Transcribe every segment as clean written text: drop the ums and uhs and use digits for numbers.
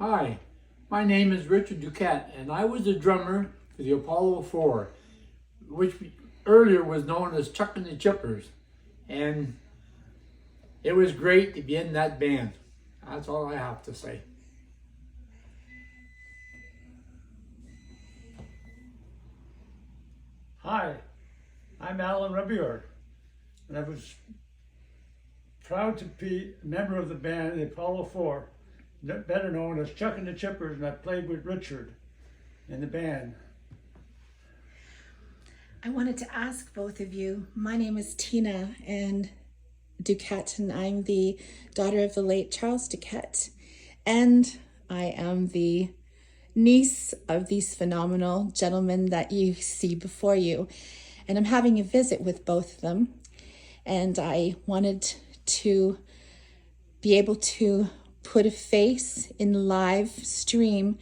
Hi, my name is Richard Duquette, and I was the drummer for the Apollo 4, which earlier was known as Chuck and the Chippers. And it was great to be in that band. That's all I have to say. Hi, I'm Allan Robillard, and I was proud to be a member of the band, the Apollo 4, better known as Chuck and the Chippers, and I played with Richard in the band. I wanted to ask both of you, my name is Tina and Duquette, and I'm the daughter of the late Charles Duquette, and I am the niece of these phenomenal gentlemen that you see before you. And I'm having a visit with both of them, and I wanted to be able to put a face in live stream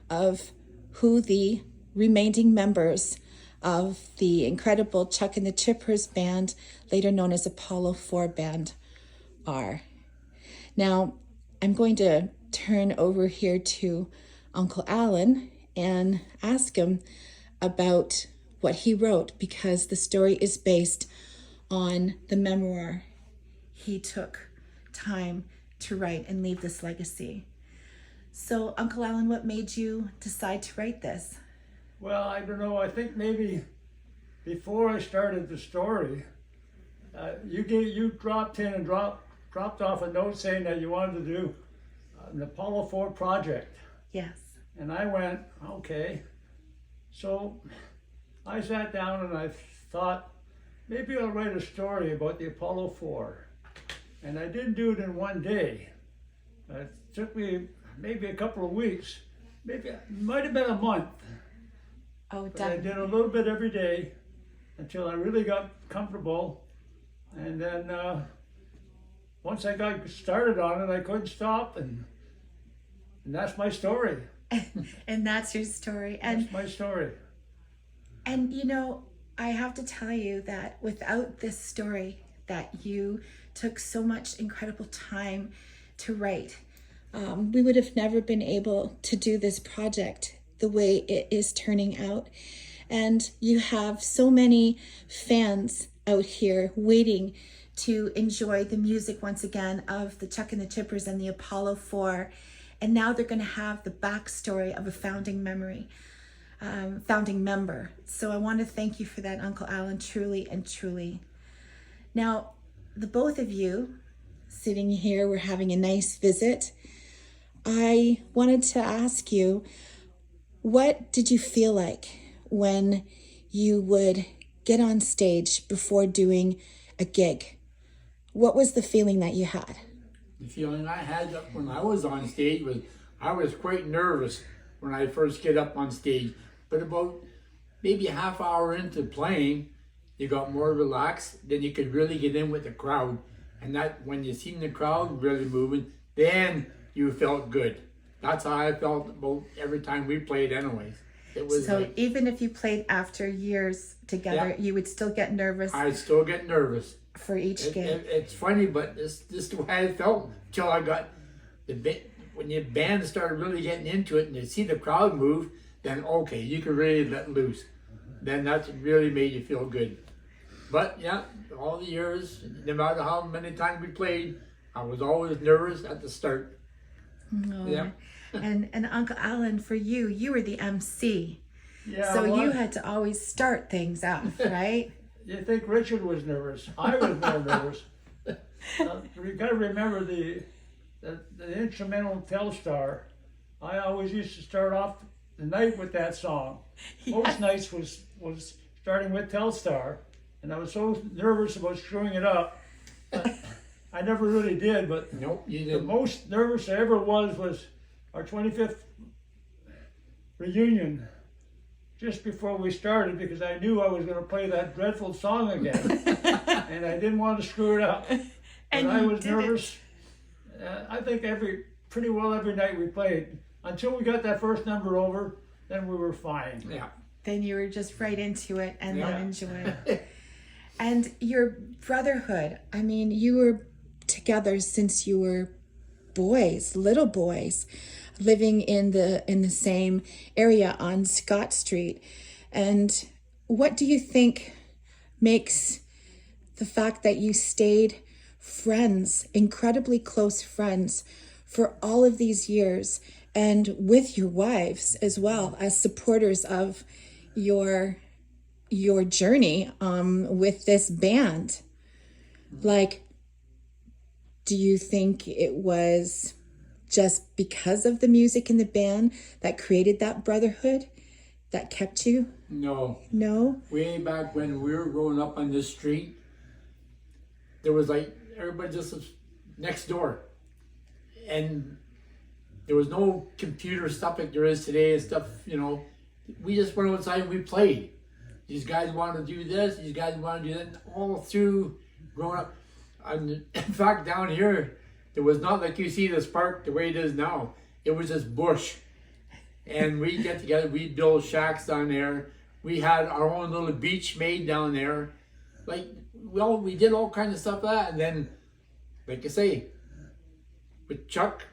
of who the remaining members of the incredible Chuck and the Chippers band, later known as Apollo 4 band, are. Now, I'm going to turn over here to Uncle Allan and ask him about what he wrote, because the story is based on the memoir he took time to write and leave this legacy. So, Uncle Allan, what made you decide to write this? Well, I don't know, I think maybe before I started the story, you dropped in and dropped off a note saying that you wanted to do an Apollo 4 project. Yes. And I went, okay. So I sat down and I thought, maybe I'll write a story about the Apollo 4. And I didn't do it in one day. It took me maybe a couple of weeks. Maybe it might have been a month. Oh, But I did a little bit every day until I really got comfortable. And then once I got started on it, I couldn't stop. And that's my story. And that's your story. And That's my story. And you know, I have to tell you that without this story that you took so much incredible time to write, we would have never been able to do this project the way it is turning out. And you have so many fans out here waiting to enjoy the music once again of the Chuck and the Chippers and the Apollo 4. And now they're going to have the backstory of a founding member. So I want to thank you for that, Uncle Allan, truly and truly. Now, the both of you sitting here, we're having a nice visit. I wanted to ask you, what did you feel like when you would get on stage before doing a gig? What was the feeling that you had? The feeling I had when I was on stage was I was quite nervous when I first get up on stage. But about maybe a half hour into playing, you got more relaxed, then you could really get in with the crowd. And that when you seen the crowd really moving, then you felt good. That's how I felt about every time we played anyways. It was so like, even if you played after years together, Yeah. you would still get nervous I still get nervous. for each gig. It's funny, but this is the way I felt until I got when the band started really getting into it and you see the crowd move, then okay, you can really let loose. Then that's really made you feel good. But yeah, all the years, no matter how many times we played, I was always nervous at the start. Oh. Yeah. And Uncle Allan, for you were the MC. Yeah, So well, you had to always start things off, right? You think Richard was nervous? I was more nervous. You got to remember the instrumental Telstar. I always used to start off the night with that song. Most nights was starting with Telstar, and I was so nervous about screwing it up. I never really did, but Nope, you the didn't. most nervous I ever was our 25th reunion. Just before we started, because I knew I was going to play that dreadful song again, and I didn't want to screw it up. And I you was did it. nervous. I think pretty well every night we played until we got that first number over. Then we were fine. Yeah. Then you were just right into it and Yeah. then enjoy it. And your brotherhood, I mean, you were together since you were boys, little boys. living in the same area on Scott Street. And what do you think makes the fact that you stayed friends, incredibly close friends, for all of these years, and with your wives as well, as supporters of your journey with this band? Like, do you think it was just because of the music in the band that created that brotherhood that kept you? No. No? Way back when we were growing up on this street, there was like, everybody just was next door. And there was no computer stuff like there is today and stuff, you know. We just went outside and we played. These guys want to do this, these guys want to do that, all through growing up. And in fact, down here, it was not like you see this park the way it is now. It was just bush. And we'd get together, we'd build shacks down there. We had our own little beach made down there. Like, we did all kinds of stuff like that. And then, like I say, with Chuck,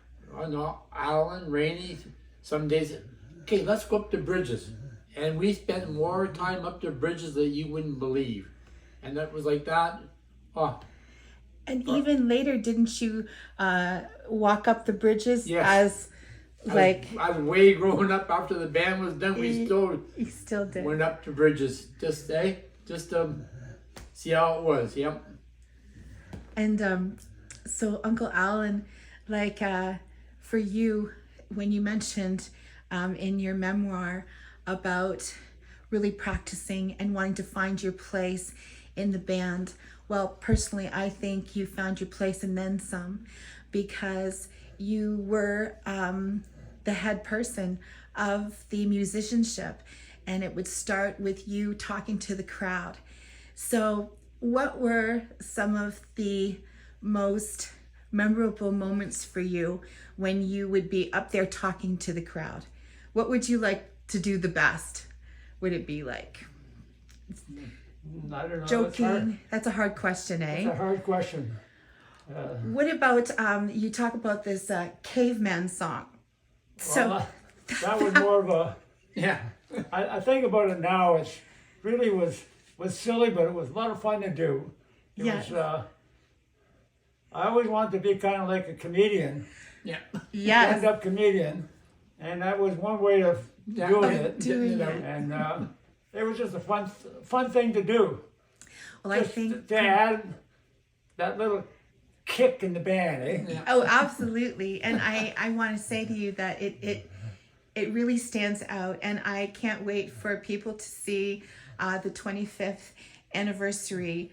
Allan, Rainey, some days, okay, let's go up the bridges. And we spent more time up the bridges than you wouldn't believe. And that was like that. Oh. And even later, didn't you walk up the bridges? Yes. As like... I was way growing up after the band was done. We still did. Went up the bridges. Just see how it was. Yep. And so Uncle Allan, like for you, when you mentioned in your memoir about really practicing and wanting to find your place in the band, well, personally, I think you found your place and then some, because you were the head person of the musicianship, and it would start with you talking to the crowd. So what were some of the most memorable moments for you when you would be up there talking to the crowd? What would you like to do the best? Would it be like I don't know. joking? That's a hard question, eh? It's a hard question. What about you talk about this caveman song? So Well, that was more of a. Yeah. I think about it now. It really was silly, but it was a lot of fun to do. It Yeah. was. I always wanted to be kind of like a comedian, Yeah. yes, stand-up comedian, and that was one way of Yeah. doing it. doing it. And it was just a fun thing to do. Well, I Just think to add that little kick in the band, eh? Yeah. oh, absolutely. And I want to say to you that it really stands out, and I can't wait for people to see the 25th anniversary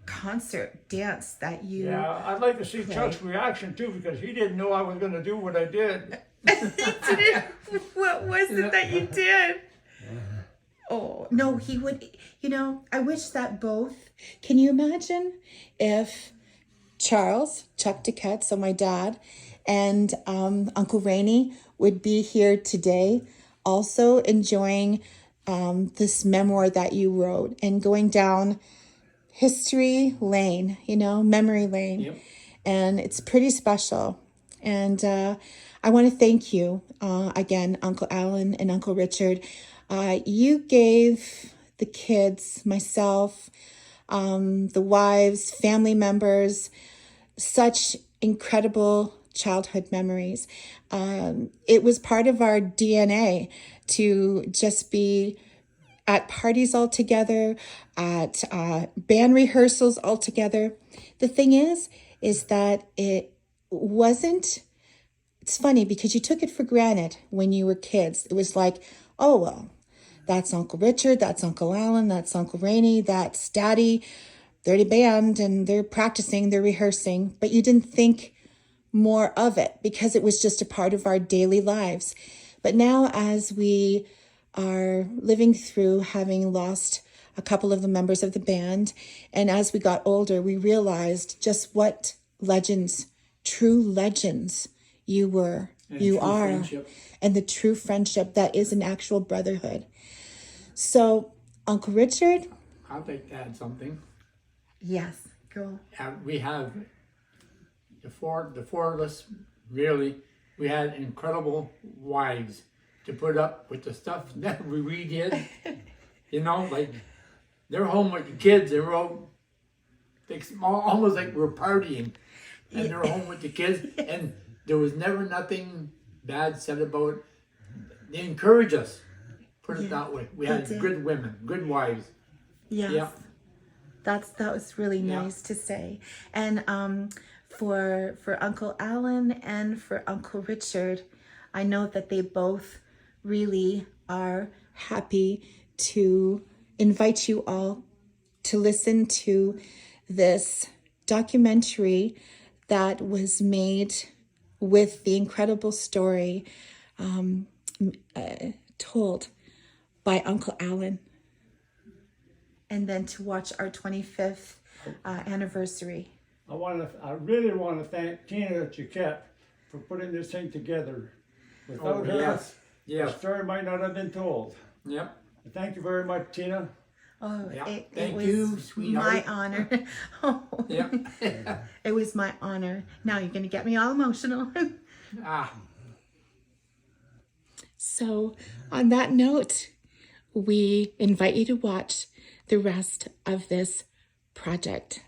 concert dance that you Yeah, I'd like to see Chuck's reaction too, because he didn't know I was going to do what I did. What was it that you did? Oh, no, he would, I wish that both, can you imagine if Chuck Duquette, so my dad, and Uncle Rainey would be here today also enjoying this memoir that you wrote and going down history lane, memory lane. Yep. And it's pretty special. And I want to thank you again, Uncle Allan and Uncle Richard. You gave the kids, myself, the wives, family members, such incredible childhood memories. It was part of our DNA to just be at parties all together, at band rehearsals all together. The thing is that it wasn't, it's funny because you took it for granted when you were kids. It was like, oh, well, that's Uncle Richard, that's Uncle Allan, that's Uncle Rainey, that's Daddy. They're in a band and they're practicing, they're rehearsing, but you didn't think more of it because it was just a part of our daily lives. But now as we are living through having lost a couple of the members of the band, and as we got older, we realized just what legends, true legends you were, you are, friendship. And the true friendship that is an actual brotherhood. So, Uncle Richard? I'd like to add something. Yes, go. We have the four of us, really, we had incredible wives to put up with the stuff that we did. You know, like they're home with the kids. They were all almost like we're partying, and they're home with the kids, and there was never nothing bad said about it. They encourage us. Put it that way. We had good women, good wives. Yes. Yeah. That was really nice to say. And for Uncle Allan and for Uncle Richard, I know that they both really are happy to invite you all to listen to this documentary that was made with the incredible story told by Uncle Allan, and then to watch our 25th anniversary. I really want to thank Tina Duquette for putting this thing together. Without her, the story might not have been told. Yep. Thank you very much, Tina. Oh, Yeah. it Thank was you, sweetheart. my honor. Oh, Yep. it was my honor. Now you're going to get me all emotional. Ah. So, on that note, we invite you to watch the rest of this project.